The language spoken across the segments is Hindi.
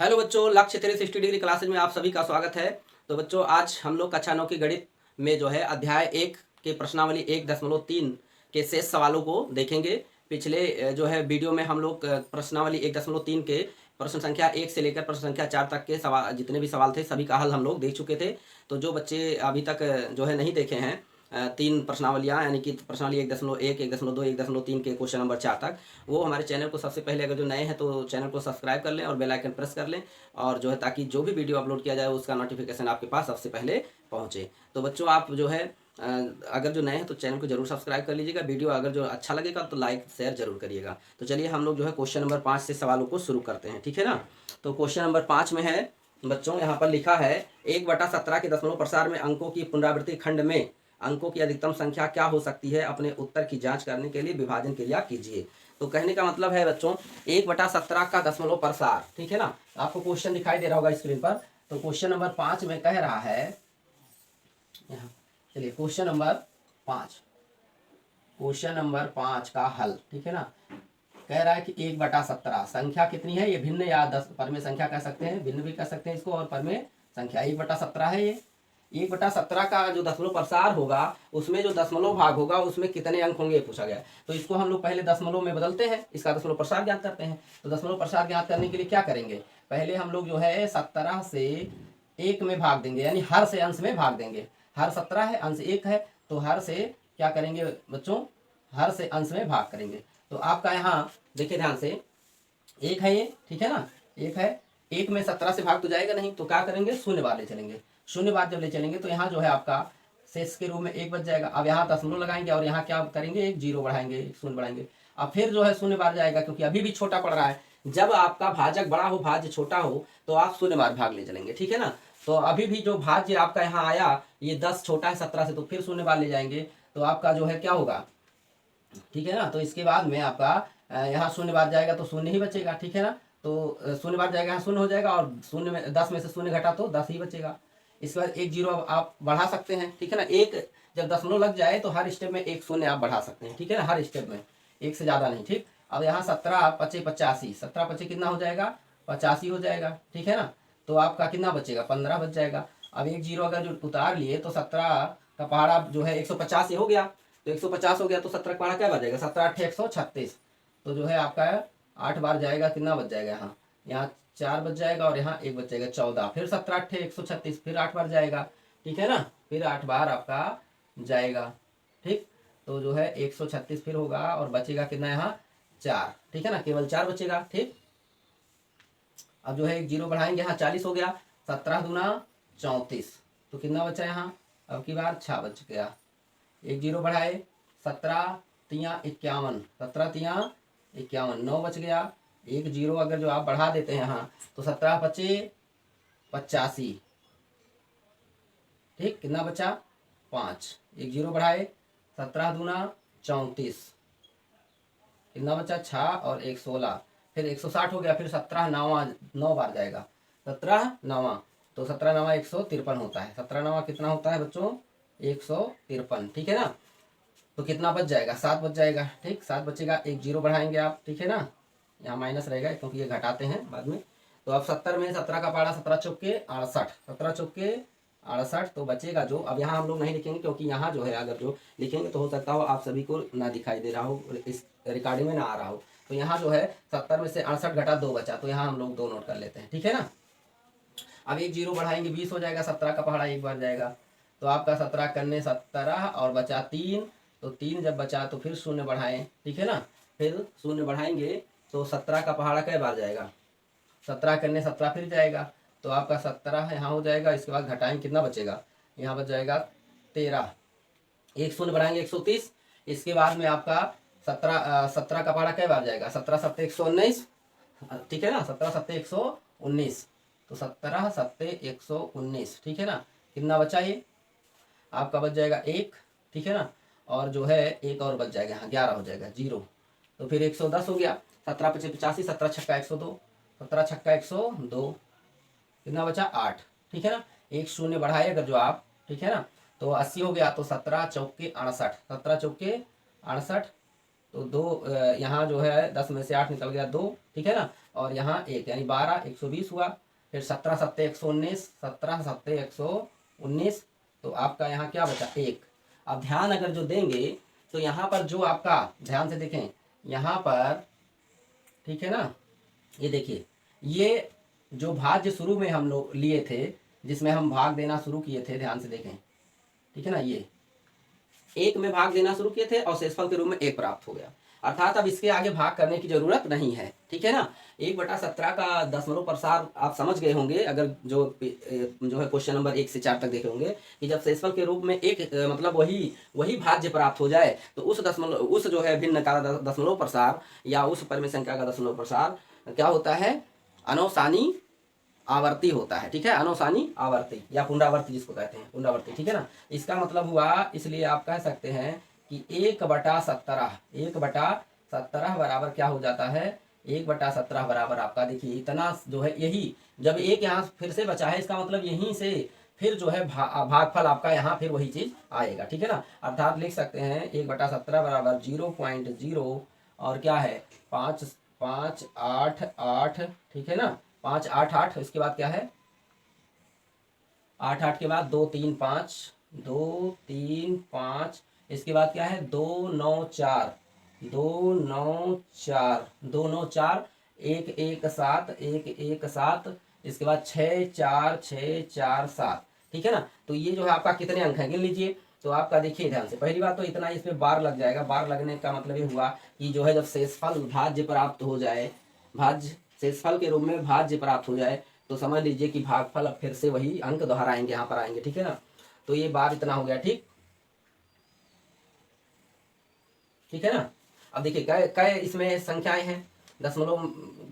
हेलो बच्चों, लक्ष्य 360 डिग्री क्लासेज में आप सभी का स्वागत है। तो बच्चों, आज हम लोग कक्षा 9 की गणित में जो है अध्याय 1 के प्रश्नावली 1.3 के शेष सवालों को देखेंगे। पिछले जो है वीडियो में हम लोग प्रश्नावली 1.3 के प्रश्न संख्या 1 से लेकर प्रश्न संख्या 4 तक के सवाल, जितने भी सवाल थे सभी का हल हम लोग देख चुके थे। तो जो बच्चे अभी तक जो है नहीं देखे हैं तीन प्रश्नावलियाँ, यानी कि प्रश्नावली 1.1, 1.2, 1.3 के क्वेश्चन नंबर 4 तक, वो हमारे चैनल को सबसे पहले, अगर जो नए हैं तो चैनल को सब्सक्राइब कर लें और बेल आइकन प्रेस कर लें, और जो है ताकि जो भी वीडियो अपलोड किया जाए उसका नोटिफिकेशन आपके पास सबसे पहले पहुँचे। तो बच्चों, आप जो है अगर जो नए हैं तो चैनल को जरूर सब्सक्राइब कर लीजिएगा। वीडियो अगर जो अच्छा लगेगा तो लाइक शेयर जरूर करिएगा। तो चलिए हम लोग जो है क्वेश्चन नंबर 5 से सवालों को शुरू करते हैं, ठीक है ना। तो क्वेश्चन नंबर 5 में है बच्चों, यहाँ पर लिखा है 1/17 के दशमलव प्रसार में अंकों की पुनरावृत्ति खंड में अंकों की अधिकतम संख्या क्या हो सकती है, अपने उत्तर की जांच करने के लिए विभाजन क्रिया कीजिए। तो कहने का मतलब है बच्चों 1/17 का दशमलव प्रसार, ठीक है ना। आपको क्वेश्चन दिखाई दे रहा होगा स्क्रीन पर। तो क्वेश्चन नंबर 5 में कह रहा है, यहाँ चलिए क्वेश्चन नंबर 5, क्वेश्चन नंबर 5 का हल, ठीक है ना। कह रहा है कि 1/17 संख्या कितनी है, ये भिन्न या परमेय संख्या कह सकते हैं, भिन्न भी कह सकते हैं इसको, और परमेय संख्या 1/17 है। ये 1/17 का जो दशमलव प्रसार होगा उसमें जो दशमलव भाग होगा उसमें कितने अंक होंगे पूछा गया है। तो इसको हम लोग पहले दशमलव में बदलते हैं, इसका दशमलव प्रसार ज्ञात करते हैं। तो दशमलव प्रसार ज्ञात करने के लिए क्या करेंगे, पहले हम लोग जो है 17 से 1 में भाग देंगे, यानी हर से अंश में भाग देंगे। हर 17 है, अंश 1 है, तो हर से क्या करेंगे बच्चों, हर से अंश में भाग करेंगे। तो आपका यहाँ देखिए ध्यान से, 1 है ये, ठीक है ना, 1 है। 1 में 17 से भाग तो जाएगा नहीं, तो क्या करेंगे, शून्य बार ले चलेंगे। शून्य बार जब ले चलेंगे तो यहाँ जो है आपका शेष के रूप में 1 बच जाएगा। अब यहाँ दशमलव लगाएंगे और यहाँ क्या करेंगे, एक जीरो बढ़ाएंगे, एक शून्य बढ़ाएंगे। अब फिर जो है शून्य बार जाएगा, क्योंकि अभी भी छोटा पड़ रहा है। जब आपका भाजक बड़ा हो, भाज्य छोटा हो, तो आप शून्य बार भाग ले चलेंगे, ठीक है ना। तो अभी भी जो भाज्य आपका यहाँ आया, ये 10 छोटा है 17 से, तो फिर शून्य बार ले जाएंगे, तो आपका जो है क्या होगा, ठीक है ना। तो इसके बाद में आपका यहाँ शून्य बार जाएगा तो शून्य ही बचेगा, ठीक है ना। तो शून्य बार जाएगा, यहाँ शून्य हो जाएगा, और शून्य में 10 में से शून्य घटा तो 10 ही बचेगा। इसके बाद एक जीरो आप बढ़ा सकते हैं, ठीक है ना। एक जब दशमलव लग जाए तो हर स्टेप में एक शून्य आप बढ़ा सकते हैं, ठीक है ना, हर स्टेप में एक से ज़्यादा नहीं, ठीक। अब यहाँ 17 पचे 85, 17 पचे कितना हो जाएगा, 85 हो जाएगा, ठीक है ना। तो आपका कितना बचेगा, 15 बच जाएगा। अब एक जीरो अगर जो उतार लिए तो 17 का पहाड़ा जो है 150 हो गया, तो 150 हो गया, तो 17 का पहाड़ा क्या बच जाएगा, 17 8 136। तो जो है आपका 8 बार जाएगा, कितना बच जाएगा, यहाँ यहाँ 4 बच जाएगा, और यहाँ 1 बच जाएगा 14। फिर 17 8 136, फिर 8 बार जाएगा, ठीक है ना, फिर 8 बार आपका जाएगा, ठीक। तो जो है 136 फिर होगा, और बचेगा कितना यहाँ 4, ठीक है ना, केवल 4 बचेगा, ठीक। अब जो है एक जीरो बढ़ाएंगे, यहाँ 40 हो गया, 17 दूना 34, तो कितना बचा यहाँ, अब की बार 6 बच गया। एक जीरो बढ़ाए, 17 तिया 51, 17 तिया 51, 9 बच गया। एक जीरो अगर जो आप बढ़ा देते हैं यहाँ, तो 17 पचे 85, ठीक, कितना बचा 5। एक जीरो बढ़ाए, 17 दूना 34, कितना बचा 6, और एक 16, फिर 160 हो गया। फिर 17 नवा 9 बार जाएगा, 17 नवा, तो 17 नवा 153 होता है। 17 नवा कितना होता है बच्चों, 153, ठीक है ना। तो कितना बच जाएगा, 7 बच जाएगा, ठीक, 7 बचेगा। एक जीरो बढ़ाएंगे आप, ठीक है ना, यहाँ माइनस रहेगा क्योंकि ये घटाते हैं बाद में। तो अब 70 में 17 का पारा 17 चौके 68, 17 चौके 68, तो बचेगा जो, अब यहाँ हम लोग नहीं लिखेंगे क्योंकि यहाँ जो है अगर जो लिखेंगे तो हो सकता हो आप सभी को ना दिखाई दे रहा हो, इस रिकॉर्डिंग में ना आ रहा हो। तो यहाँ जो है 70 में से 68 घटा 2 बचा, तो यहाँ हम लोग 2 नोट कर लेते हैं, ठीक है ना। अब एक जीरो बढ़ाएंगे, 20 हो जाएगा, 17 का पहाड़ा 1 बार जाएगा, तो आपका 17 करने 17, और बचा 3, तो 3 जब बचा तो फिर शून्य बढ़ाएं, ठीक है ना, फिर शून्य बढ़ाएंगे तो 17 का पहाड़ा कै बार जाएगा, 17 करने 17 फिर जाएगा, तो आपका 17 यहाँ हो जाएगा। इसके बाद घटाएंगे, कितना बचेगा, यहाँ बच जाएगा 13, एक शून्य बढ़ाएंगे 130। इसके बाद में आपका 17 का पहाड़ा कै बार जाएगा, 17 सत्ते 119, ठीक है ना, 17 सत्ते 119, तो 17 सत्ते 119, ठीक है ना। कितना बचा ये, आपका बच जाएगा 1, ठीक है ना, और जो है एक और बच जाएगा, यहाँ 11 हो जाएगा, जीरो। तो फिर 110 हो गया, 17 पचे 85, 17 छक्का 102, 17 छक्का 102, कितना बचा 8, ठीक है ना। एक शून्य बढ़ाए अगर जो आप, ठीक है ना, तो 80 हो गया, तो 17 चौके 68, 17 चौके 68, तो 2 यहाँ जो है 10 में से 8 निकल गया 2, ठीक है ना। और यहाँ 1 यानी 12 120 हुआ। फिर 17 सत्ते 119, 17 सत्ते 119, तो आपका यहाँ क्या बचा 1। अब ध्यान अगर जो देंगे तो यहाँ पर जो आपका, ध्यान से देखें यहाँ पर, ठीक है ना, ये देखिए, ये जो भाज्य शुरू में हम लोग लिए थे, जिसमें हम भाग देना शुरू किए थे, ध्यान से देखें, ठीक है ना, ये 1 में भाग देना शुरू किए थे और शेषफल के रूप में 1 प्राप्त हो गया। अर्थात अब इसके आगे भाग करने की जरूरत नहीं है, ठीक है ना। 1/17 का दशमलव प्रसार आप समझ गए होंगे, अगर जो है क्वेश्चन नंबर 1 से 4 तक देखे होंगे कि जब शेषफल के रूप में एक मतलब वही भाज्य प्राप्त हो जाए तो उस जो है भिन्न का दशमलव प्रसार या उस परिमेय संख्या का दशमलव प्रसार क्या होता है, अनवसानी आवर्ती होता है, ठीक है, अनवसानी आवर्ती या पुनरावर्ती जिसको कहते हैं, पुनरावर्ती, ठीक है ना। इसका मतलब हुआ, इसलिए आप कह सकते हैं कि 1/17 बराबर क्या हो जाता है, 1/17 बराबर आपका, देखिए इतना जो है, यही जब 1 यहाँ फिर से बचा है, इसका मतलब यहीं से फिर जो है भागफल आपका यहाँ फिर वही चीज आएगा, ठीक है ना। अर्थात लिख सकते हैं 1/17 बराबर 0.0 और क्या है 5 5 8 8, ठीक है ना, 5 8 8, इसके बाद क्या है 8 8 के बाद 2 3 5, 2 3 5, इसके बाद क्या है 2 9 4, 2 9 4, 2 9 4, 1 1 7, 1 1 7, इसके बाद 6 4 6 4 7, ठीक है ना। तो ये जो है आपका कितने अंक हैं गिन लीजिए। तो आपका देखिए ध्यान से, पहली बात तो इतना इसमें बार लग जाएगा। बार लगने का मतलब ये हुआ कि जो है जब शेषफल भाज्य प्राप्त हो जाए, भाज्य शेषफल के रूप में भाज्य प्राप्त हो जाए तो समझ लीजिए कि भागफल अब फिर से वही अंक दोहराएंगे, यहाँ पर आएंगे, ठीक है ना। तो ये बार इतना हो गया, ठीक है ना। अब देखिए कै इसमें संख्याएं हैं, दशमलव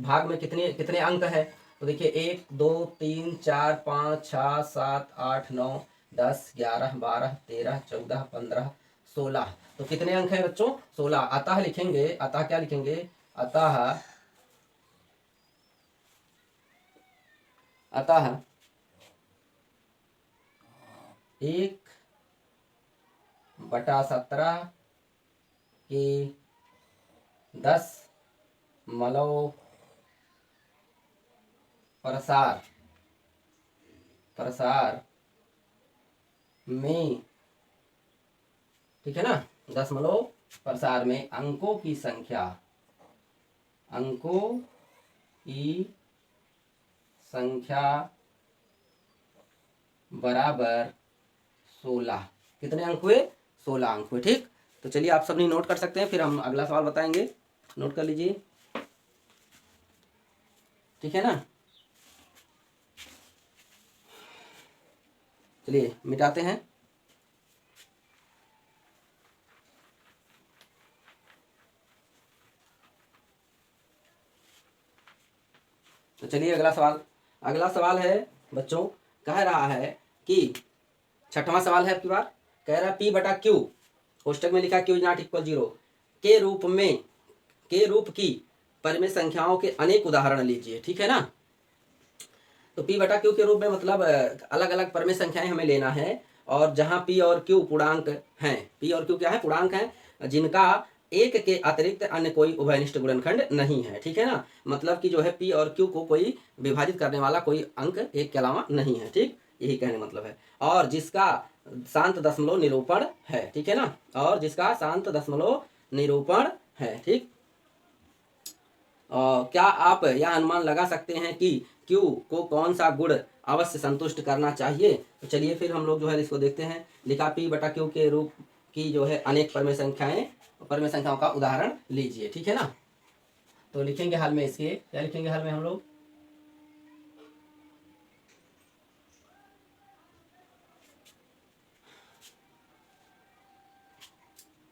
भाग में कितने कितने अंक है, तो देखिए 1 2 3 4 5 6 7 8 9 10 11 12 13 14 15 16, तो कितने अंक हैं बच्चों 16। अतः लिखेंगे, अतः क्या लिखेंगे, अतः 1/17 के दशमलव प्रसार में, ठीक है ना, दशमलव प्रसार में अंकों की संख्या बराबर 16। कितने अंक हुए 16 अंक हुए, ठीक। तो चलिए आप सबने नोट कर सकते हैं, फिर हम अगला सवाल बताएंगे, नोट कर लीजिए, ठीक है ना। चलिए मिटाते हैं। तो चलिए अगला सवाल है बच्चों, कह रहा है कि 6वां सवाल है आपकी बार, कह रहा है P/Q, कोष्टक में लिखा Q ≠ = 0 के रूप की परिमेय संख्याओं के अनेक उदाहरण लीजिए, ठीक है ना। तो P/Q के रूप में मतलब अलग अलग परिमेय संख्याएं हमें लेना है, और जहां P और Q पूर्णांक हैं, P और Q क्या है, पूर्णांक हैं, जिनका 1 के अतिरिक्त अन्य कोई उभयनिष्ठ गुणनखंड नहीं है, ठीक है ना। मतलब कि जो है P और Q को कोई विभाजित करने वाला कोई अंक 1 के अलावा नहीं है, ठीक, यही कहने मतलब है। और जिसका शांत दशमलव निरूपण है, ठीक है ना, और जिसका शांत दशमलव निरूपण है, ठीक। क्या आप यह अनुमान लगा सकते हैं कि Q को कौन सा गुण अवश्य संतुष्ट करना चाहिए। तो चलिए फिर हम लोग जो है इसको देखते हैं। लिखा P/Q के रूप की जो है अनेक परिमेय संख्याओं का उदाहरण लीजिए, ठीक है ना। तो लिखेंगे हाल में, इसके क्या लिखेंगे हाल में हम लोग,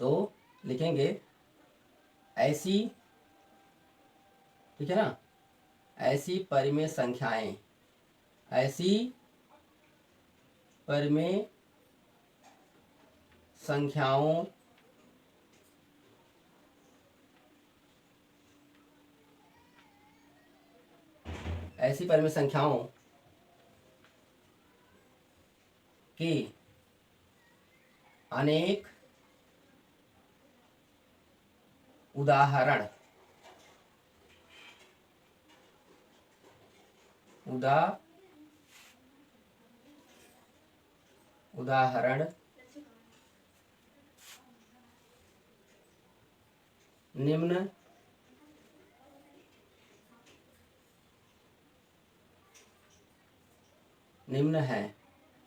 तो लिखेंगे ऐसी, ठीक है ना, ऐसी परिमेय संख्याओं के अनेक उदाहरण उदाहरण निम्न है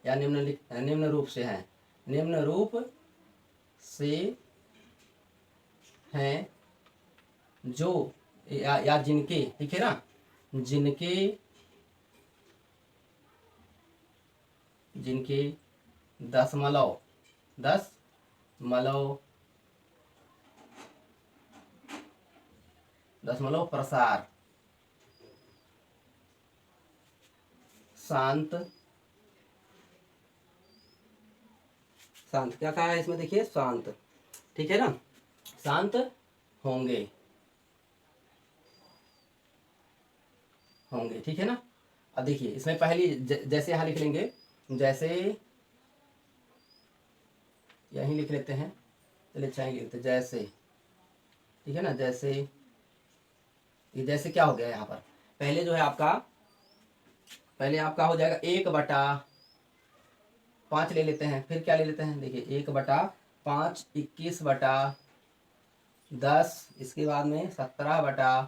या निम्न रूप से है, निम्न रूप से हैं जो या जिनके, ठीक है ना, जिनके दशमलव प्रसार शांत क्या कहा है इसमें, देखिए शांत, ठीक है ना, शांत होंगे, ठीक है ना। अब देखिए इसमें पहली जैसे यहाँ लिख लेंगे, जैसे यहीं लिख लेते हैं, चलिए अच्छा ही लिखते हैं, जैसे, ठीक है ना, जैसे ये जैसे क्या हो गया यहाँ पर, पहले जो है आपका हो जाएगा 1/5 ले लेते हैं, फिर क्या ले लेते हैं, देखिए 1/5 21/10, इसके बाद में 17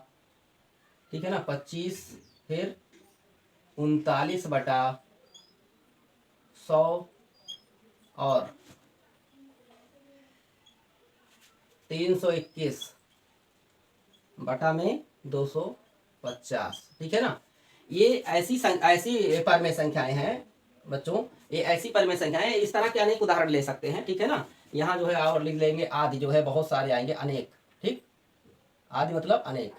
ठीक है ना 25, फिर 39/100 और 321/250, ठीक है ना। ये ऐसी परमेय संख्याएं हैं बच्चों, ये ऐसी परमेय संख्याएं, इस तरह के अनेक उदाहरण ले सकते हैं, ठीक है ना। यहाँ जो है और लिख लेंगे आदि, जो है बहुत सारे आएंगे, अनेक, ठीक, आदि मतलब अनेक,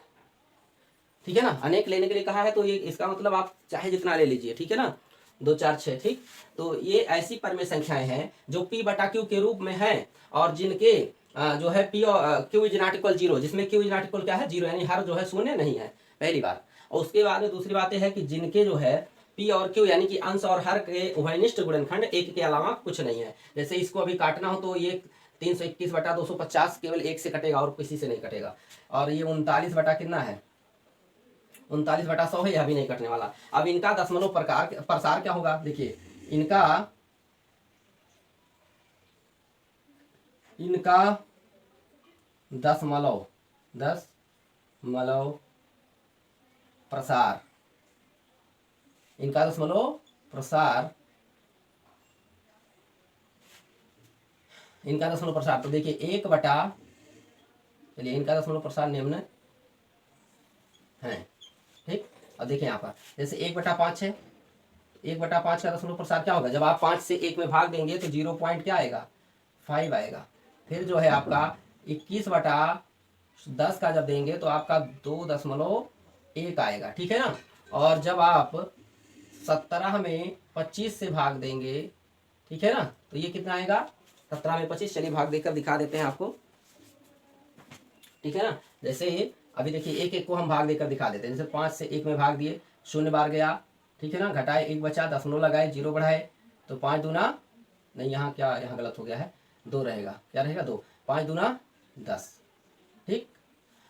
ठीक है ना। अनेक लेने के लिए कहा है तो ये इसका मतलब आप चाहे जितना ले लीजिए, ठीक है ना, 2 4 6, ठीक। तो ये ऐसी परमेय संख्याएं हैं जो P/Q के रूप में हैं और जिनके जो है P और Q इज नॉट इक्वल 0, जिसमें Q इज नॉट इक्वल क्या है, 0, यानी हर जो है शून्य नहीं है, पहली बात। और उसके बाद में दूसरी बात यह है कि जिनके जो है P और Q यानी कि अंश और हर के उभयनिष्ठ गुणनखंड 1 के अलावा कुछ नहीं है। जैसे इसको अभी काटना हो तो ये 321/250 केवल 1 से कटेगा और किसी से नहीं कटेगा। और ये 39 बटा कितना है, 39/100 है, यह भी नहीं कटने वाला। अब इनका दशमलव प्रसार क्या होगा, देखिए इनका दशमलव प्रसार, इनका दशमलव प्रसार, तो देखिए 1/, चलिए इनका दशमलव प्रसार निम्न है, ठीक। अब देखिए यहाँ पर जैसे 1/5 है, 1/5 का दशमलव प्रसार क्या होगा, जब आप 5 से 1 में भाग देंगे तो 0 पॉइंट क्या आएगा, 5 आएगा। फिर जो है आपका 21/10 का जब देंगे तो आपका 2.1 आएगा, ठीक है ना। और जब आप 17 में 25 से भाग देंगे, ठीक है ना, तो ये कितना आएगा, 17 में 25, चलिए भाग देकर दिखा देते हैं आपको, ठीक है ना। जैसे अभी देखिए 1 को हम भाग देकर दिखा देते हैं, जैसे 5 से 1 में भाग दिए, 0 बार गया, ठीक है ना, घटाए 1 बचा, दशमलव लगाए, 0 बढ़ाए, तो 5 दूना, नहीं यहाँ क्या, यहाँ गलत हो गया है, 2 रहेगा, क्या रहेगा 2, 5 दूना 10, ठीक।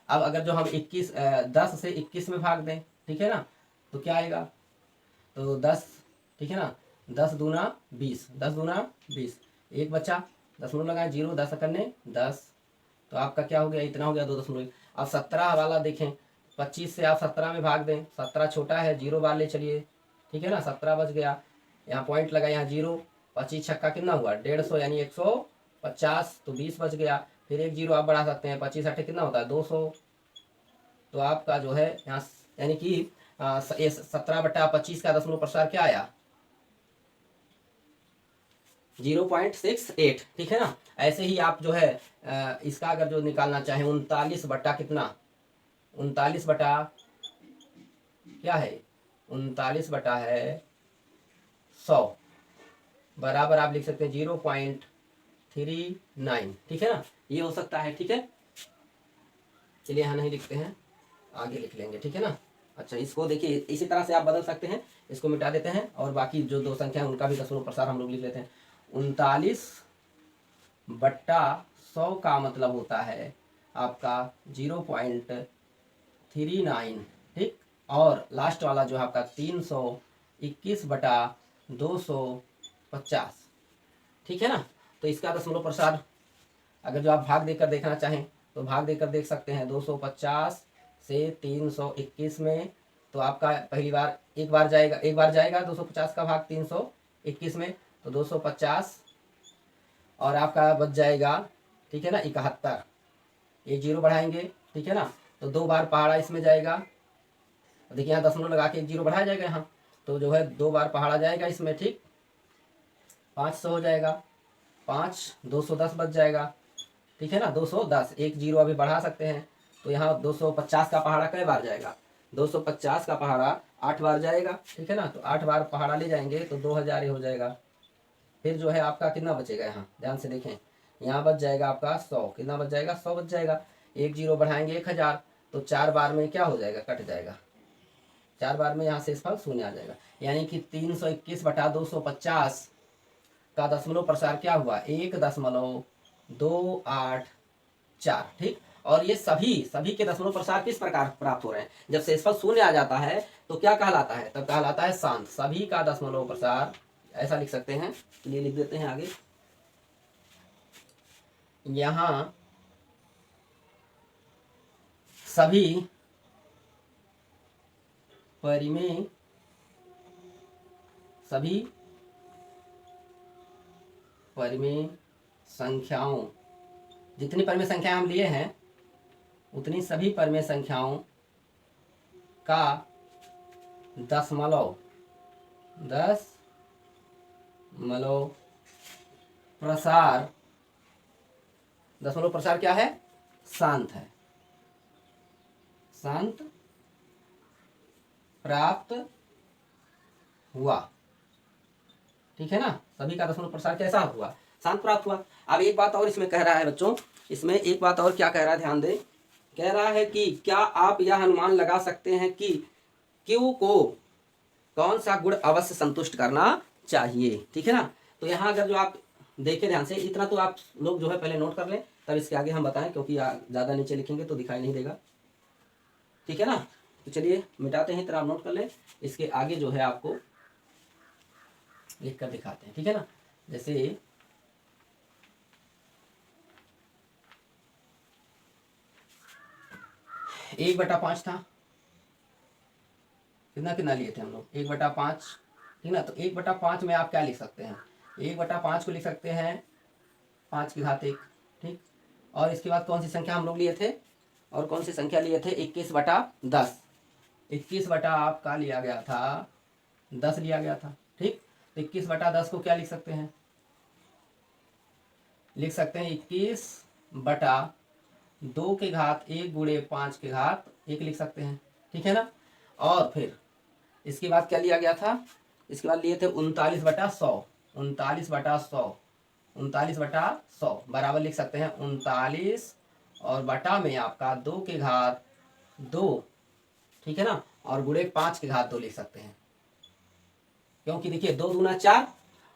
अब अगर जो हम 10 से 21 में भाग दें, ठीक है ना, तो क्या आएगा, तो 10, ठीक है ना, 10 दूना 20, 10 दूना 20, 1 बचा, दशमलव लगाए, 0, 10 करने 10, तो आपका क्या हो गया, इतना हो गया 2.1। अब 17 वाला देखें, 25 से आप 17 में भाग दें, 17 छोटा है, 0 बार ले चलिए, ठीक है ना, 17 बच गया, यहाँ पॉइंट लगा, यहाँ 0, 25 छक्का कितना हुआ 150, यानी 150, तो 20 बच गया, फिर 1 0 आप बढ़ा सकते हैं, 25 8 कितना होता है 200, तो आपका जो है यहाँ यानी कि 17/25 का दशमलव प्रसार क्या आया, 0.68, ठीक है ना। ऐसे ही आप जो है इसका अगर जो निकालना चाहें 39 बटा कितना, 39 बटा क्या है, 39 बटा है 100 बराबर आप लिख सकते हैं 0.39, ठीक है ना, ये हो सकता है, ठीक है। चलिए यहाँ नहीं लिखते हैं, आगे लिख लेंगे, ठीक है ना। अच्छा इसको देखिए इसी तरह से आप बदल सकते हैं, इसको मिटा देते हैं और बाकी जो 2 संख्या है उनका भी दशमलव प्रसार हम लोग लिख लेते हैं। 39/100 का मतलब होता है आपका 0.39, ठीक, और लास्ट वाला जो है आपका 321/250। ठीक है ना। तो इसका दशमलव प्रसार अगर जो आप भाग देकर देखना चाहें तो भाग देकर देख सकते हैं 250 से 321 में। तो आपका पहली बार एक बार जाएगा 250 का भाग 321 में, तो 250 और आपका बच जाएगा, ठीक है ना, 71। एक जीरो बढ़ाएंगे, ठीक है ना, तो 2 बार पहाड़ा इसमें जाएगा। देखिए यहाँ दशमलव लगा के एक जीरो बढ़ाया जाएगा यहाँ, तो जो है 2 बार पहाड़ा जाएगा इसमें, ठीक, 500 हो जाएगा। 5 210 बच जाएगा, ठीक है ना, 210। एक जीरो अभी बढ़ा सकते हैं, तो यहाँ 250 का पहाड़ा कई बार जाएगा, 250 का पहाड़ा 8 बार जाएगा, ठीक है ना। तो 8 बार पहाड़ा ले जाएंगे तो 2000 ही हो जाएगा। फिर जो है आपका कितना बचेगा, यहाँ ध्यान से देखें, यहाँ बच जाएगा आपका 100। कितना बच जाएगा, 100 बच जाएगा। एक जीरो बढ़ाएंगे 1000, तो 4 बार में क्या हो जाएगा, कट जाएगा। 4 बार में यहाँ से शेषफल शून्य आ जाएगा। यानी कि 321/250 का दशमलव प्रसार क्या हुआ, 1.284। ठीक। और ये सभी के दशमलव प्रसार किस प्रकार प्राप्त हो रहे हैं, जब शेषफल शून्य आ जाता है तो क्या कहलाता है, तब कहलाता है शांत। सभी का दशमलव प्रसार ऐसा लिख सकते हैं, ये लिख देते हैं आगे। यहां सभी परिमेय संख्याओं, जितनी परिमेय संख्याएं हम लिए हैं उतनी सभी परिमेय संख्याओं का दशमलव प्रसार, दशमलव प्रसार क्या है, शांत है, शांत प्राप्त हुआ। ठीक है ना। सभी का दशमलव प्रसार कैसा हुआ, शांत प्राप्त हुआ। अब एक बात और इसमें कह रहा है बच्चों, इसमें एक बात और क्या कह रहा है, ध्यान दें। कह रहा है कि क्या आप यह अनुमान लगा सकते हैं कि Q को कौन सा गुण अवश्य संतुष्ट करना चाहिए। ठीक है ना। तो यहाँ अगर जो आप देखें ध्यान से, इतना तो आप लोग जो है पहले नोट कर लें, तब इसके आगे हम बताएं, क्योंकि ज़्यादा नीचे लिखेंगे तो दिखाई नहीं देगा। ठीक है ना। तो चलिए मिटाते हैं, इतना आप नोट कर लें, इसके आगे जो है आपको लिख कर दिखाते हैं। ठीक है ना। जैसे 1/5 था, कितना लिए थे हम लोग, 1/5। ठीक ना। तो 1/5 में आप क्या लिख सकते हैं, 1/5 को लिख सकते हैं 5 की घात 1। ठीक। और इसके बाद कौन सी संख्या हम लोग लिए थे, और कौन सी संख्या लिए थे, 21/10। 21 बटा आपका लिया गया था 10 लिया गया था। ठीक। तो 21/10 को क्या लिख सकते हैं, लिख सकते हैं 21/2 के घात 1 गुणे 5 के घात 1 लिख सकते हैं। ठीक है ना। और फिर इसके बाद क्या लिया गया था, इसके बाद लिए थे 39/100। 39/100 बराबर लिख सकते हैं 39 और बटा में आपका 2 के घात 2। ठीक है ना। और गुणे 5 के घात 2 लिख सकते हैं, क्योंकि देखिए 2 दूना 4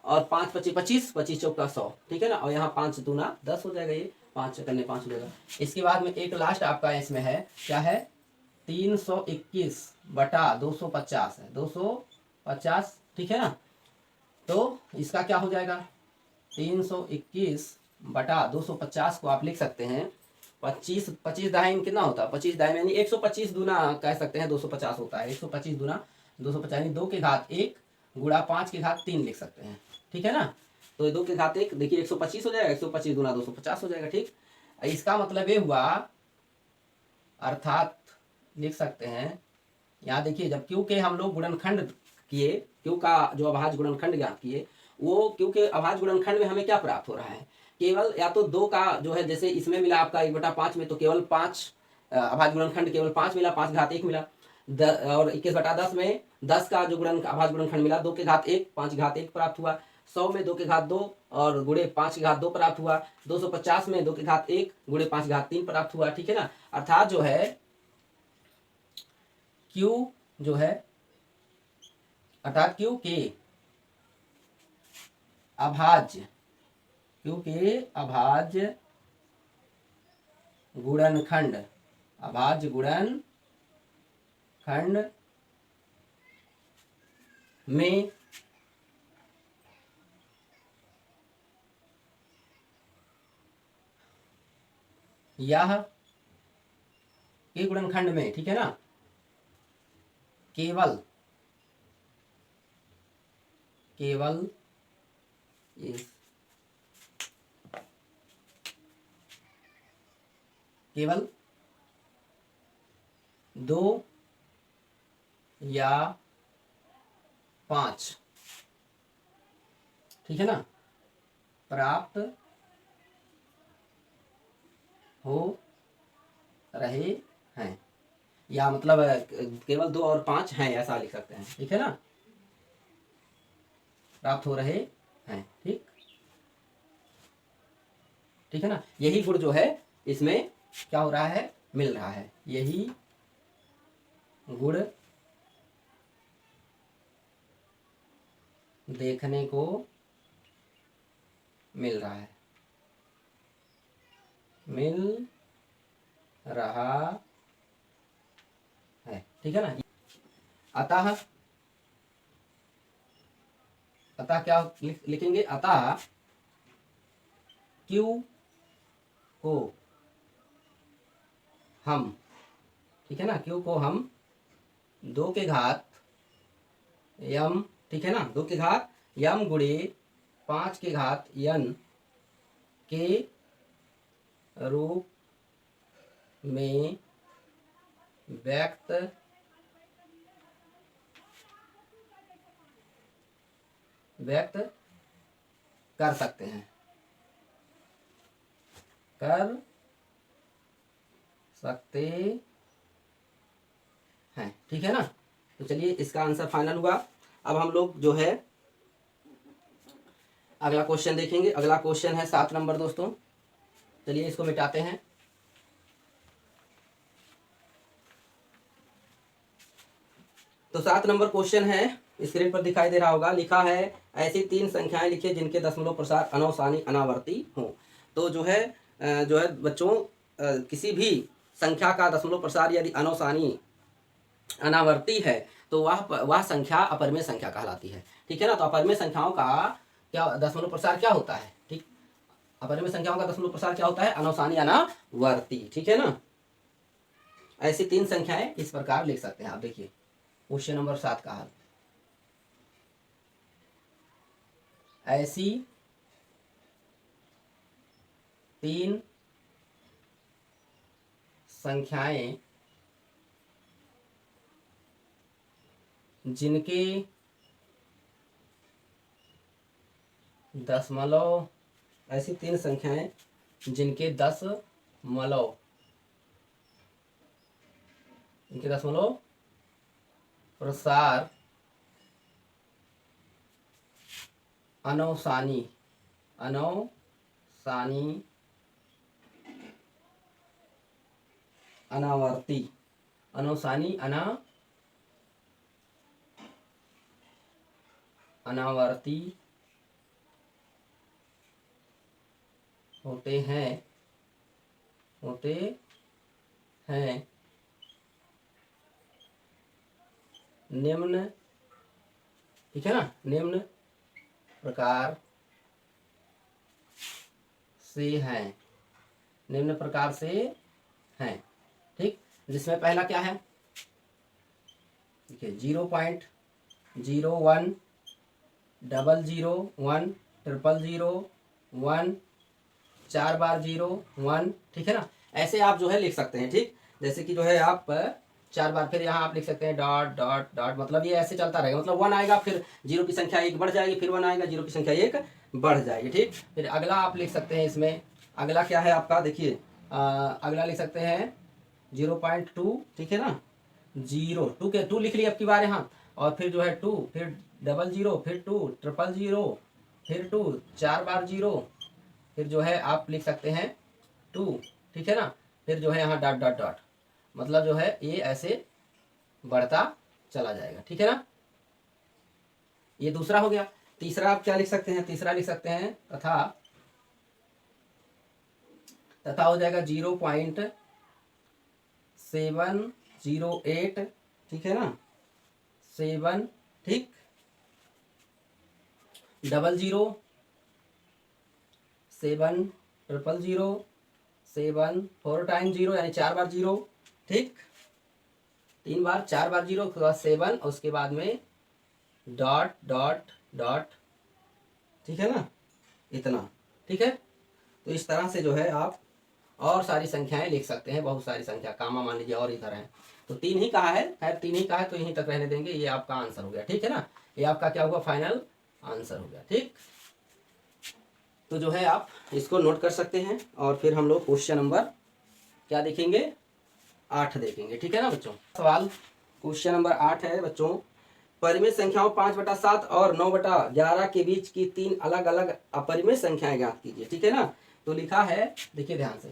और 5 25 25 25 चौका 100। ठीक है ना। और यहाँ 5 दूना 10 हो जाएगा, ये 5 करने 5 हो जाएगा। इसके बाद में एक लास्ट आपका इसमें है, क्या है, 321/250 है, 250। ठीक है ना। तो इसका क्या हो जाएगा, 321/250 को आप लिख सकते हैं 25 दाहिने कितना होता है, 25 दाहिने यानी 125 दूना कह सकते हैं 250 होता है। 125 दूना 250 यानी 2 के घात 1 गुणा 5 के घात 3 लिख सकते हैं। ठीक है ना। तो 2 के घात 1 देखिए 125 हो जाएगा, 125 दूना 250 हो जाएगा। ठीक। इसका मतलब ये हुआ, अर्थात लिख सकते हैं, यहाँ देखिए जब क्यू के हम लोग गुणनखंड किए, क्यू का जो अभाज्य गुणनखंड ज्ञात किए, वो क्यू के अभाज्य गुणनखंड में हमें क्या प्राप्त हो रहा है, केवल या तो 2 का जो है, जैसे इसमें मिला आपका 1/5 में, तो केवल 5 अभाज्य गुणनखंड केवल 5 मिला, 5 घात 1 मिला। और 21/10 में 10 का जो अभाज्य गुणनखंड मिला 2 के घात 1 5 घात 1 प्राप्त हुआ। 100 में 2 के घात 2 और गुणे 5 के घात 2 प्राप्त हुआ। 250 में 2 के घात 1 गुणे 5 के घात 3 प्राप्त हुआ। ठीक है ना। अर्थात जो है Q जो है, अर्थात Q के अभाज्य गुणनखंड में यह के गुणनखंड में, ठीक है ना, केवल इस केवल 2 या 5, ठीक है ना, प्राप्त हो रहे हैं, या मतलब केवल 2 और 5 हैं, ऐसा लिख सकते हैं, ठीक है ना, प्राप्त हो रहे हैं। ठीक है ना, यही गुण जो है इसमें क्या हो रहा है, मिल रहा है, यही गुण देखने को मिल रहा है, मिल रहा है, ठीक है ना। अतः क्या लिखेंगे, अतः Q को हम, ठीक है ना, Q को हम 2 के घात m, ठीक है ना, 2 के घात m गुणे 5 के घात n के रूप में व्यक्त कर सकते हैं, ठीक है ना। तो चलिए इसका आंसर फाइनल हुआ। अब हम लोग जो है अगला क्वेश्चन देखेंगे। अगला क्वेश्चन है 7 नंबर दोस्तों। चलिए इसको मिटाते हैं। तो 7 नंबर क्वेश्चन है, स्क्रीन पर दिखाई दे रहा होगा, लिखा है ऐसी 3 संख्याएं लिखिए जिनके दशमलव प्रसार अनवसानी अनावर्ती हो। तो जो है बच्चों किसी भी संख्या का दशमलव प्रसार यदि अनवसानी अनावर्ती है तो वह संख्या अपरिमेय संख्या कहलाती है, ठीक है ना। तो अपरिमेय संख्याओं का क्या दशमलव प्रसार क्या होता है, ठीक, अपरिमेय संख्याओं का दशमलव प्रसार क्या होता है, अनवसानी अनावर्ती, ठीक है ना। ऐसी 3 संख्याएं इस प्रकार लिख सकते हैं। आप देखिए क्वेश्चन नंबर 7 का हल, ऐसी 3 संख्याएं जिनके दशमलव, ऐसी 3 संख्याएं जिनके दशमलव प्रसार अनवसानी अनावर्ती होते हैं निम्न, ठीक है ना, निम्न प्रकार से हैं, ठीक। जिसमें पहला क्या है, देखिए 0.01 001 000 1 4 बार 01, ठीक है ना। ऐसे आप जो है लिख सकते हैं, ठीक। जैसे कि जो है आप 4 बार, फिर यहाँ आप लिख सकते हैं डॉट डॉट डॉट, मतलब ये ऐसे चलता रहेगा, मतलब 1 आएगा फिर 0 की संख्या 1 बढ़ जाएगी, फिर 1 आएगा 0 की संख्या 1 बढ़ जाएगी, ठीक। फिर अगला आप लिख सकते हैं, इसमें अगला क्या है आपका, देखिए अगला लिख सकते हैं 0.2, ठीक है ना, 2 लिख लिया अब की बार यहाँ, और फिर जो है 2, फिर 00, फिर 2 000, फिर 2 4 बार 0, फिर जो है आप लिख सकते हैं 2, ठीक है ना, फिर जो है यहाँ डॉट डॉट डॉट, मतलब जो है ये ऐसे बढ़ता चला जाएगा, ठीक है ना। ये दूसरा हो गया। तीसरा आप क्या लिख सकते हैं, तीसरा लिख सकते हैं तथा हो जाएगा 0.708, ठीक है ना, 7, ठीक, 00 7 000 7 4 टाइम 0 यानी 4 बार 0, ठीक, 3 बार, 4 बार 0, उसके बाद 7 और उसके बाद में डॉट डॉट डॉट, ठीक है ना, इतना, ठीक है। तो इस तरह से जो है आप और सारी संख्याएं लिख सकते हैं, बहुत सारी संख्या, कामा मान लीजिए और इधर है, तो 3 ही कहा है, खैर 3 ही कहा है तो यहीं तक रहने देंगे, ये आपका आंसर हो गया, ठीक है ना, ये आपका क्या हुआ, फाइनल आंसर हो गया, ठीक। तो जो है आप इसको नोट कर सकते हैं और फिर हम लोग क्वेश्चन नंबर क्या देखेंगे, 8 देखेंगे, ठीक है ना बच्चों। सवाल क्वेश्चन नंबर 8 है बच्चों, परिमेय संख्याओं 5/7 और 9/11 के बीच की 3 अलग अलग अपरिमेय संख्याएं ज्ञात कीजिए, ठीक है ना। तो लिखा है, देखिए ध्यान से,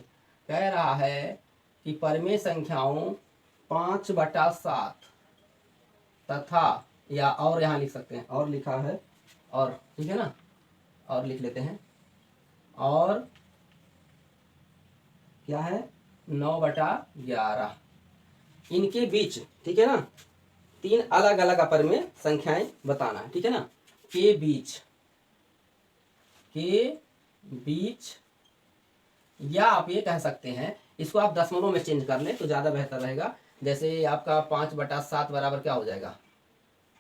कह रहा है कि परिमेय संख्याओं 5/7 तथा, या और यहाँ लिख सकते हैं, और लिखा है, और, ठीक है ना, और लिख लेते हैं, और क्या है 9/11 इनके बीच, ठीक है ना, 3 अलग अलग अपरिमेय संख्याएं बताना है, ठीक है ना, के बीच, या आप ये कह सकते हैं, इसको आप दशमलव में चेंज कर लें तो ज़्यादा बेहतर रहेगा। जैसे आपका 5/7 बराबर क्या हो जाएगा,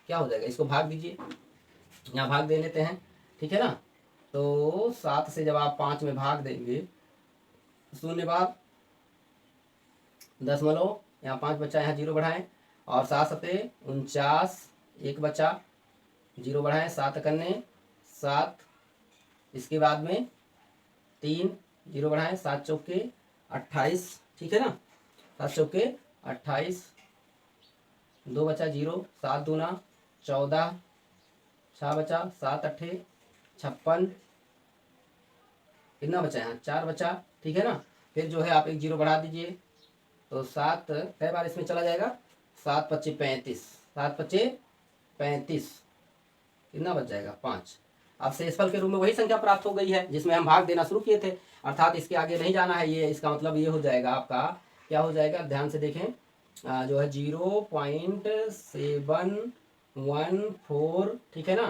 क्या हो जाएगा, इसको भाग दीजिए, यहाँ भाग दे लेते हैं, ठीक है ना। तो 7 से जब आप 5 में भाग देंगे, शून्य बाद दशमलव, यहाँ 5 बचा, यहाँ 0 बढ़ाएं, और 7 सते 49, 1 बचा, 0 बढ़ाएं, 7 करने 7, इसके बाद में 3, 0 बढ़ाएं, 7 चौके 28, ठीक है ना, 7 चौके 28, 2 बचा 0, 7 दूना 14, 6 बचा, 7 अट्ठे 56, कितना बचा, यहाँ 4 बचा, ठीक है ना। फिर जो है आप एक 0 बढ़ा दीजिए, तो 7 कई बार इसमें चला जाएगा, 7 पच्चे 35, 7 पच्चे 35, कितना बच जाएगा 5। अब शेषफल के रूप में वही संख्या प्राप्त हो गई है जिसमें हम भाग देना शुरू किए थे, अर्थात इसके आगे नहीं जाना है, ये इसका मतलब ये हो जाएगा आपका, क्या हो जाएगा, ध्यान से देखें, जो है 0.714, ठीक है ना,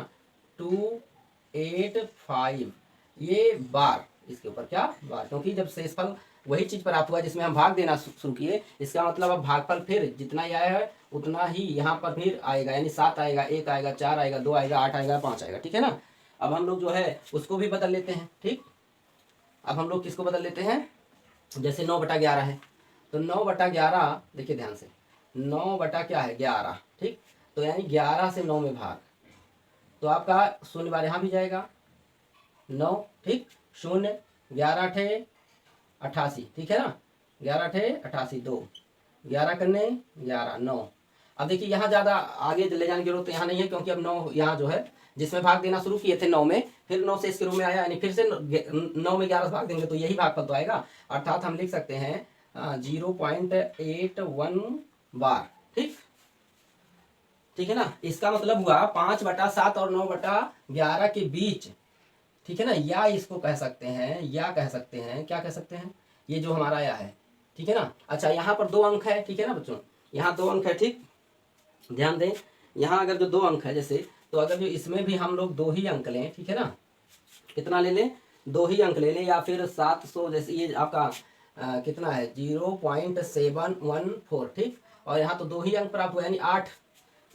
285, ये बार, इसके ऊपर क्या बार, क्योंकि जब शेषफल वही चीज प्राप्त हुआ जिसमें हम भाग देना शुरू किए, इसका मतलब अब भागफल फिर जितना ही आया है उतना ही यहाँ पर फिर आएगा, यानी 7 आएगा, 1 आएगा, 4 आएगा, 2 आएगा, 8 आएगा, 5 आएगा, ठीक है ना। अब हम लोग जो है उसको भी बदल लेते हैं, ठीक। अब हम लोग किसको बदल लेते हैं, जैसे 9/11 है, तो 9/11, देखिए ध्यान से, 9 बटा क्या है 11, ठीक, तो यानी 11 से 9 में भाग, तो आपका शून्य बार यहाँ भी जाएगा 9, ठीक, 0, 11 अठे 88, ठीक है ना, 11 अठे 88, 2, 11 करने 11, 9। अब देखिए यहाँ ज़्यादा आगे ले जाने की जरूरत यहाँ नहीं है, क्योंकि अब 9 यहाँ जो है जिसमें भाग देना शुरू किए थे 9 में, फिर 9 से इसके रूप में आया, यानी फिर से 9 में 11 भाग देंगे तो यही भागफल तो आएगा, अर्थात हम लिख सकते हैं 0.81 बार, ठीक, ठीक है ना। इसका मतलब हुआ 5/7 और 9/11 के बीच, ठीक है ना, या इसको कह सकते हैं, या कह सकते हैं, क्या कह सकते हैं, ये जो हमारा आया है, ठीक है ना। अच्छा यहाँ पर 2 अंक है, ठीक है ना बच्चों, यहाँ 2 अंक है, ठीक, ध्यान दें, यहाँ अगर जो 2 अंक है जैसे, तो अगर जो इसमें भी हम लोग 2 ही अंक लें, ठीक है ना, कितना ले लें, 2 ही अंक ले लें, या फिर 700, जैसे ये आपका कितना है 0.714, ठीक, और यहाँ तो 2 ही अंक प्राप्त हुआ यानी 8,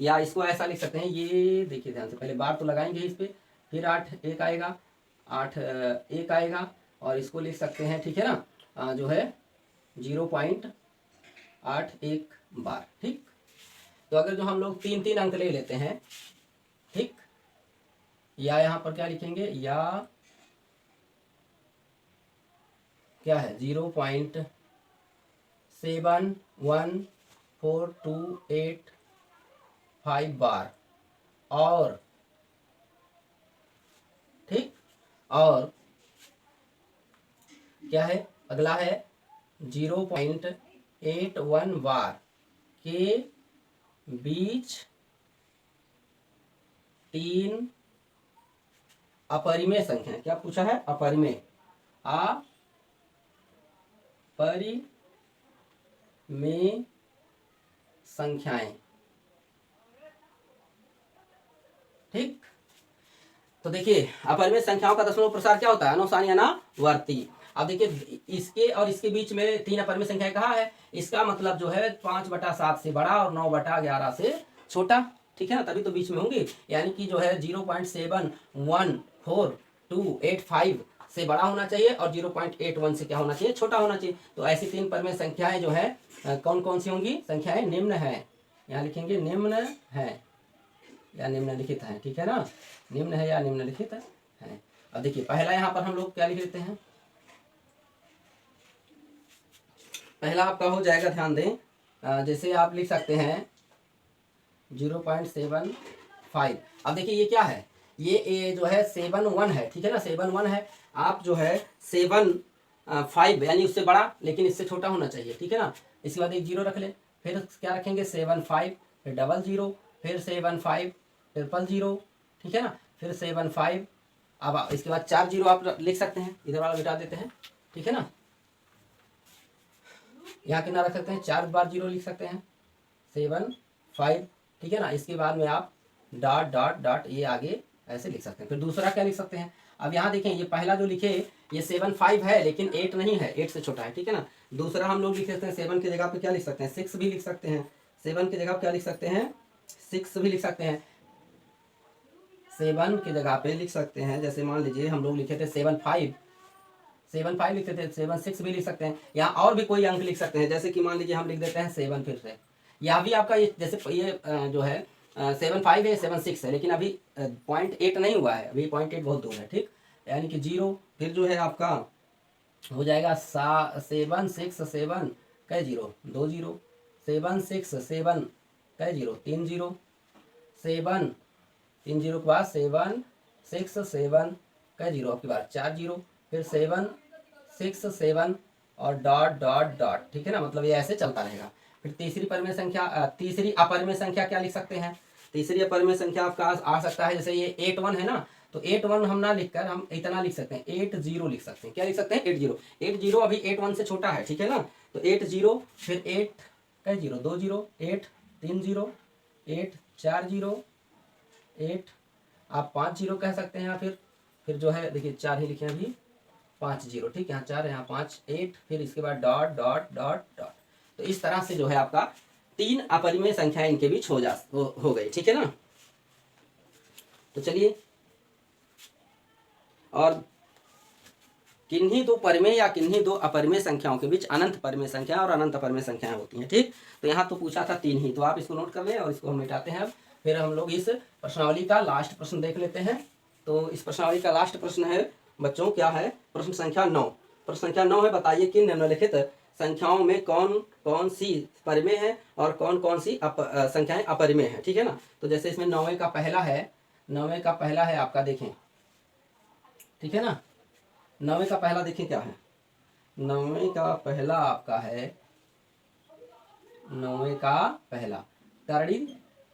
या इसको ऐसा लिख सकते हैं, ये देखिए ध्यान से, पहले बार तो लगाएंगे इस पर, फिर 8 1 आएगा, 8 1 आएगा, और इसको लिख सकते हैं, ठीक है ना, जो है 0.81 बार, ठीक। तो अगर जो हम लोग 3 अंक ले लेते हैं, ठीक, या यहाँ पर क्या लिखेंगे, या क्या है 0.71428 बार, और ठीक, और क्या है अगला है 0.81 बार के बीच 3 अपरिमेय संख्या, क्या पूछा है, अपरिमेय, अपरिमेय संख्याएं, ठीक। तो देखिए अपरिमेय संख्याओं का दशमलव प्रसार क्या होता है, अनुसानी अनावर्ती। अब देखिए इसके और इसके बीच में 3 अपरिमेय संख्याएं कहाँ है, इसका मतलब जो है 5/7 से बड़ा और 9/11 से छोटा, ठीक है ना, तभी तो बीच में होंगे। यानी कि जो है 0.71428 से बड़ा होना चाहिए और 0.81 से क्या होना चाहिए, छोटा होना चाहिए। तो ऐसी 3 परिमेय संख्याएं जो है कौन कौन सी होंगी, संख्याएं निम्न है, यहाँ लिखेंगे निम्न है या निम्नलिखित है, ठीक है ना, निम्न है या निम्नलिखित है। अब देखिए पहला यहाँ पर हम लोग क्या लिख लेते हैं, पहला आपका हो जाएगा, ध्यान दें, जैसे आप लिख सकते हैं 0.75। अब देखिए ये क्या है, ये जो है 7 1 है, ठीक है ना, 7 1 है। आप जो है 7 5 यानी उससे बड़ा लेकिन इससे छोटा होना चाहिए, ठीक है ना। इसके बाद एक 0 रख ले, फिर क्या रखेंगे 7 5, फिर 00, फिर 7 5 000, ठीक है ना, फिर 7 5। अब इसके बाद 4 0 आप लिख सकते हैं, इधर वाला मिटा देते हैं, ठीक है ना। यहाँ कितना रख सकते हैं, 4 बार 0 लिख सकते हैं, 7 5, ठीक है ना। इसके बाद में आप डॉट डॉट डॉट ये आगे ऐसे लिख सकते हैं। फिर दूसरा क्या लिख सकते हैं, अब यहाँ देखें ये पहला जो लिखे ये 7 5 है लेकिन 8 नहीं है, 8 से छोटा है, ठीक है ना। दूसरा हम लोग लिख सकते हैं 7 की जगह पे क्या लिख सकते हैं, 6 भी लिख सकते हैं। 7 की जगह क्या लिख सकते हैं, 6 भी लिख सकते हैं। 7 की जगह पे लिख सकते हैं, जैसे मान लीजिए हम लोग लिखे थे 7 5 लिखते थे, 7 6 भी लिख सकते हैं। यहाँ और भी कोई अंक लिख सकते हैं, जैसे कि मान लीजिए हम लिख देते हैं 7 फिर से। यहाँ भी आपका ये जैसे ये जो है 7 5 है, 7 6 है, लेकिन अभी 0.8 नहीं हुआ है, अभी 0.8 बहुत दूर है, ठीक। यानी कि 0 फिर जो है आपका हो जाएगा 7 6 7 कै 0 2 0, 7 6 7 कै 0 3 0, 7 3 0 के बाद 7 6 7 कै 0 आपके बाद 4 0, फिर 7 6 7 और डॉट डॉट डॉट, ठीक है ना, मतलब ये ऐसे चलता रहेगा। फिर तीसरी परिमेय संख्या, तीसरी अपरिमेय संख्या क्या लिख सकते हैं, तीसरी अपरिमेय संख्या आपका आ सकता है, जैसे ये 8 1 है ना, तो 8 1 हम ना लिखकर हम इतना लिख सकते हैं, 8 0 लिख सकते हैं। क्या लिख सकते हैं, 8 0। 8 0 अभी 8 1 से छोटा है, ठीक है ना। तो 8 0 फिर 8 कै 0 2 0, 8 3 0, 8 4 0, 8 आप 5 0 कह सकते हैं। फिर जो है देखिए 4 ही लिखे अभी, 5 0, ठीक, यहाँ 4 यहाँ 5 8, फिर इसके बाद डॉट डॉट डॉट डॉट। तो इस तरह से जो है आपका 3 अपरिमेय संख्याएं इनके बीच हो गई, ठीक है ना। तो चलिए, और किन्हीं दो परिमेय या किन्हीं दो अपरिमेय संख्याओं के बीच अनंत परिमेय संख्या और अनंत अपरिमेय संख्याएं होती हैं, ठीक। तो यहाँ तो पूछा था 3 ही, तो आप इसको नोट कर लें और इसको हम मिटाते हैं। अब फिर हम लोग इस प्रश्नावली का लास्ट प्रश्न देख लेते हैं। तो इस प्रश्नावली का लास्ट प्रश्न है बच्चों, क्या है, प्रश्न संख्या 9। प्रश्न संख्या 9 है, बताइए कि निम्नलिखित संख्याओं में कौन कौन सी परिमेय है और कौन कौन सी संख्याएं अपरिमेय है, ठीक है ना। तो जैसे इसमें 9वें का पहला है, 9वें का पहला है आपका, देखें, ठीक है ना। 9वें का पहला देखें क्या है, 9वें का पहला आपका है, 9वें का पहला करड़ी,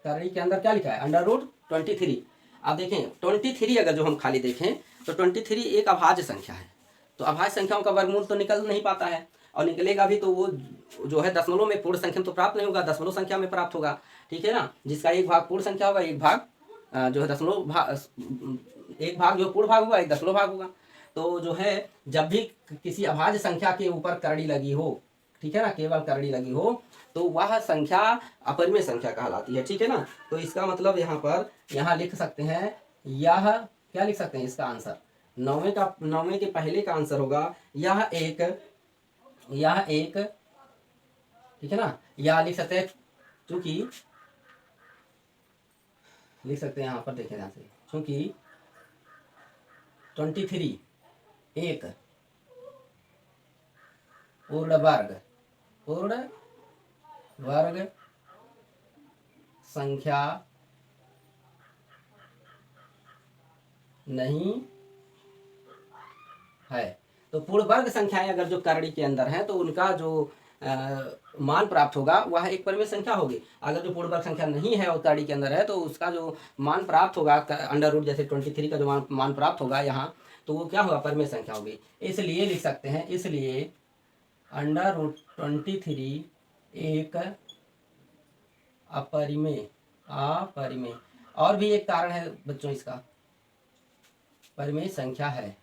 करड़ी के अंदर क्या लिखा है, √23। अब देखें 23 अगर जो हम खाली देखें तो 23 एक अभाज्य संख्या है। तो अभाज्य संख्याओं का वर्गमूल तो निकल नहीं पाता है, और निकलेगा भी तो वो जो है दशमलव में पूर्ण संख्या में तो प्राप्त नहीं होगा, दशमलव संख्या में प्राप्त होगा, ठीक है ना। जिसका एक भाग पूर्ण संख्या होगा, एक भाग जो है दशमलव भाग, एक भाग जो पूर्ण भाग होगा, एक दशमलव भाग होगा। तो जो है जब भी किसी अभाज्य संख्या के ऊपर करड़ी लगी हो, ठीक है ना, केवल करड़ी लगी हो, तो वह संख्या अपरिमेय संख्या कहलाती है, ठीक है ना। तो इसका मतलब यहाँ पर यहाँ लिख सकते हैं, यह क्या लिख सकते हैं, इसका आंसर 9वें के पहले का आंसर होगा यह एक, ठीक है ना, यह लिख सकते हैं, चूंकि लिख सकते हैं यहाँ पर, देखें ध्यान से, चूंकि 23 एक पूर्ण वर्ग संख्या नहीं है। तो पूर्ण वर्ग संख्याएं अगर जो करड़ी के अंदर हैं तो उनका जो मान प्राप्त होगा वह एक परिमेय संख्या होगी। अगर जो पूर्ण वर्ग संख्या नहीं है और करड़ी के अंदर है तो उसका जो मान प्राप्त होगा √ जैसे 23 का जो मान प्राप्त होगा यहाँ, तो वो क्या होगा, परिमेय संख्या होगी। इसलिए लिख सकते हैं, इसलिए √23 एक अपरिमेय। और भी एक कारण है बच्चों इसका, परिमेय संख्या है।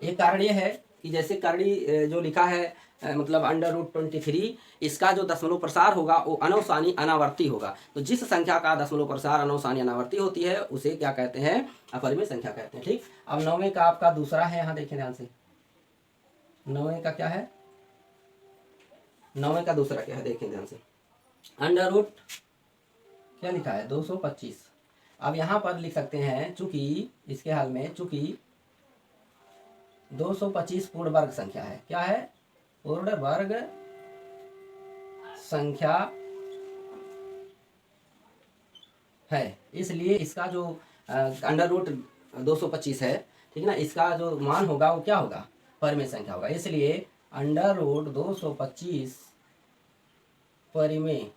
एक कारण ये है कि जैसे करड़ी जो लिखा है मतलब √23, इसका जो दशमलव प्रसार होगा वो अनवसानी अनावर्ती होगा। तो जिस संख्या का दशमलव प्रसार अनवसानी अनावर्ती होती है उसे क्या कहते हैं? अपरिमेय संख्या कहते हैं। ठीक। अब 9वें का आपका दूसरा है, यहाँ देखें ध्यान से। 9वें का क्या है? 9वें का दूसरा क्या है, देखें ध्यान से। √ क्या लिखा है? 225। अब यहाँ पर लिख सकते हैं, चूंकि इसके हल में चूंकि 225 पूर्ण वर्ग संख्या है। क्या है? पूर्ण वर्ग संख्या है, इसलिए इसका जो √225 है, ठीक है ना, इसका जो मान होगा वो क्या होगा? परिमेय संख्या होगा। इसलिए √225 परिमेय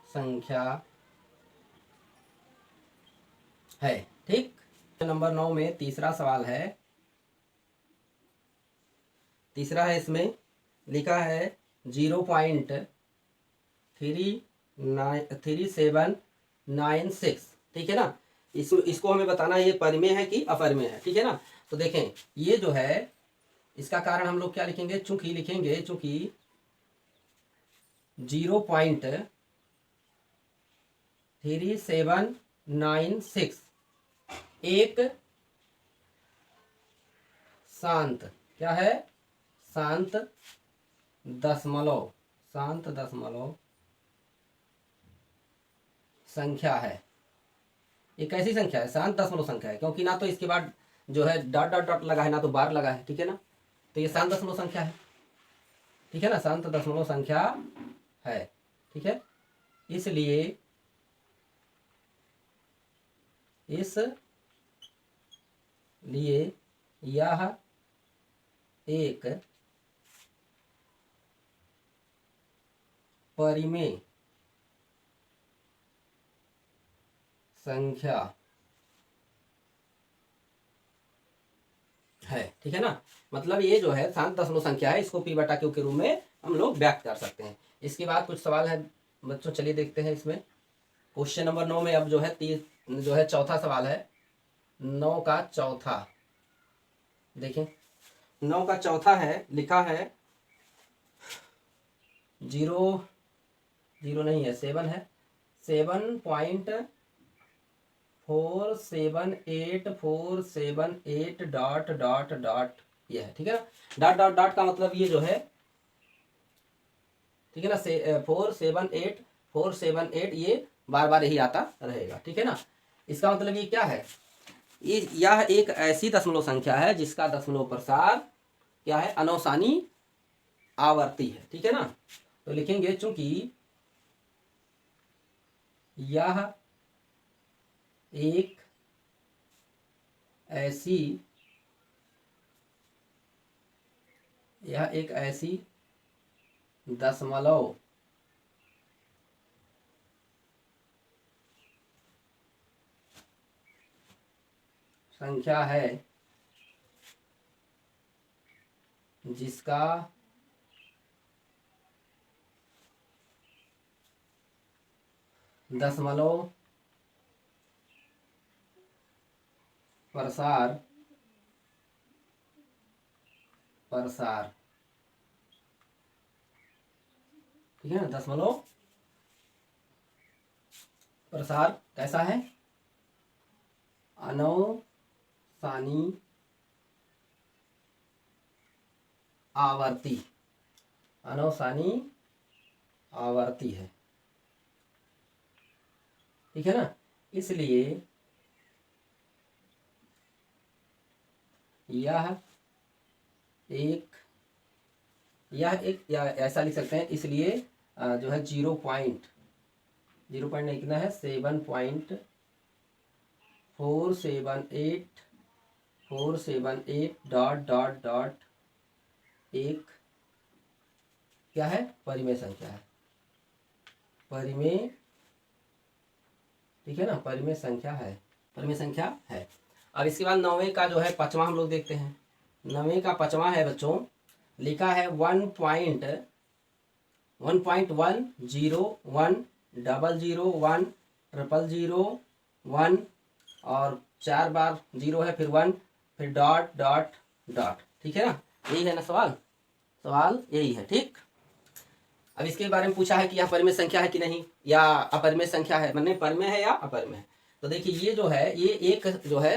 संख्या है। ठीक। नंबर 9 में तीसरा सवाल है। तीसरा है, इसमें लिखा है 0.3796। ठीक है ना। इसको हमें बताना है ये परिमेय है कि अपरिमेय है। ठीक है ना। तो देखें, ये जो है इसका कारण हम लोग क्या लिखेंगे? चूंकि लिखेंगे, चूंकि 0.3796 एक शांत, क्या है? शांत दशमलव संख्या है। एक ऐसी संख्या है, शांत दशमलव संख्या है, क्योंकि ना तो इसके बाद जो है डॉट डॉट डॉट लगा है, ना तो बार लगा है। ठीक है ना। तो ये शांत दशमलव संख्या है। ठीक है ना, शांत दशमलव संख्या है। ठीक है। इसलिए यह एक परिमेय संख्या है। ठीक है ना। मतलब ये जो है शांत दशमलव संख्या है, इसको P/Q के रूप में हम लोग व्यक्त कर सकते हैं। इसके बाद कुछ सवाल है बच्चों, चलिए देखते हैं इसमें। क्वेश्चन नंबर 9 में अब जो है चौथा सवाल है। 9 का चौथा देखें। 9 का चौथा है, लिखा है 0 नहीं है, 7 है। 7.478 डॉट डॉट डॉट ये है। ठीक है ना। डॉट डॉट डॉट का मतलब ये जो है, ठीक है ना, 478 ये बार बार यही आता रहेगा। ठीक है ना। इसका मतलब ये क्या है? यह एक ऐसी दशमलव संख्या है जिसका दशमलव प्रसार क्या है? अनवसानी आवर्ती है। ठीक है ना। तो लिखेंगे, चूंकि यह एक ऐसी दशमलव संख्या है जिसका दशमलव प्रसार ठीक है ना। दशमलव प्रसार कैसा है? अनवसानी आवर्ती है। ठीक है ना। इसलिए यह एक या ऐसा लिख सकते हैं। इसलिए जो है 0.0 नहीं, कितना है? 7.478 डॉट डॉट डॉट एक क्या है? परिमेय संख्या है। परिमेय, ठीक है ना, परिमेय संख्या है। अब इसके बाद 9वें का जो है पांचवा हम लोग देखते हैं। 9वें का पांचवा है बच्चों, लिखा है 1.0 1.101 001 000 1 और 4 बार 0 है, फिर 1, फिर डॉट डॉट डॉट। ठीक है ना, यही है ना सवाल, सवाल यही है। ठीक, अब इसके बारे में पूछा है कि यह परिमेय संख्या है कि नहीं, या अपरिमेय संख्या है, मतलब परिमेय है या अपरिमेय है। तो देखिए ये जो है, ये एक जो है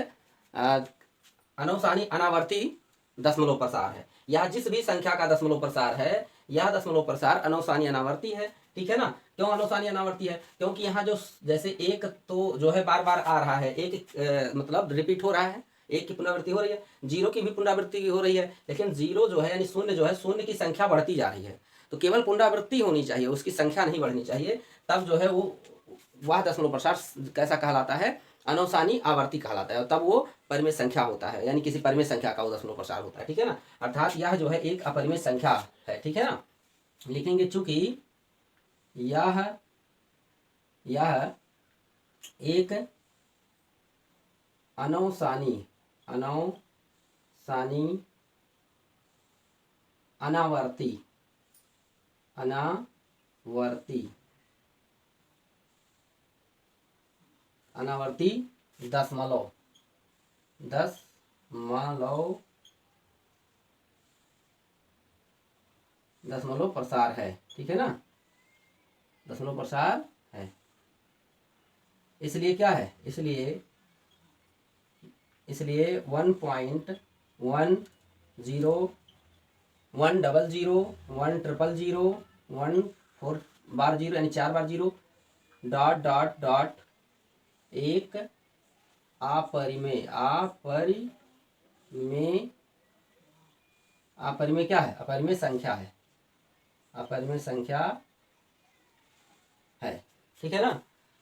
अनवसानी अनावर्ती दशमलव प्रसार है। यह जिस भी संख्या का दशमलव प्रसार है, यह दशमलव प्रसार अनवसानी अनावर्ती है। ठीक है ना, क्यों अनवसानी अनावर्ती है? क्योंकि यहाँ जो जैसे एक तो जो है बार बार आ रहा है, एक मतलब रिपीट हो रहा है, एक की पुनरावृत्ति हो रही है, 0 की भी पुनरावृत्ति हो रही है, लेकिन 0 जो है यानी शून्य जो है, शून्य की संख्या बढ़ती जा रही है। तो केवल पुनरावृत्ति होनी चाहिए, उसकी संख्या नहीं बढ़नी चाहिए, तब जो है वो वह दशमलव प्रसार कैसा कहलाता है? अनवसानी आवर्ती कहलाता है, और तब वो परिमेय संख्या होता है, यानी किसी परिमेय संख्या का वो दशमलव प्रसार होता है। ठीक है ना, अर्थात यह जो है एक अपरिमेय संख्या है। ठीक है ना, लिखेंगे चूंकि यह एक अनवसानी अनावर्ती दशमलव प्रसार है। ठीक है ना, दशमलव प्रसार है। इसलिए क्या है, इसलिए 1.1 0 1 00 1 000 1 4 बार 0 यानी 4 बार 0 डॉट डॉट डॉट एक अपरिमेय क्या है? अपरिमेय संख्या है, अपरिमेय संख्या है। ठीक है ना,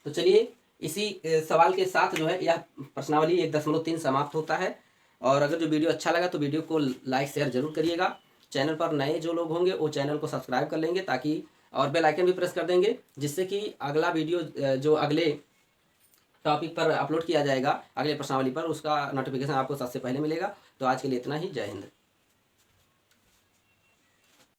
तो चलिए इसी सवाल के साथ जो है यह प्रश्नावली 1.3 समाप्त होता है। और अगर जो वीडियो अच्छा लगा तो वीडियो को लाइक शेयर जरूर करिएगा। चैनल पर नए जो लोग होंगे वो चैनल को सब्सक्राइब कर लेंगे, ताकि और बेल आइकन भी प्रेस कर देंगे, जिससे कि अगला वीडियो जो अगले टॉपिक पर अपलोड किया जाएगा, अगले प्रश्नावली पर, उसका नोटिफिकेशन आपको सबसे पहले मिलेगा। तो आज के लिए इतना ही, जय हिंद।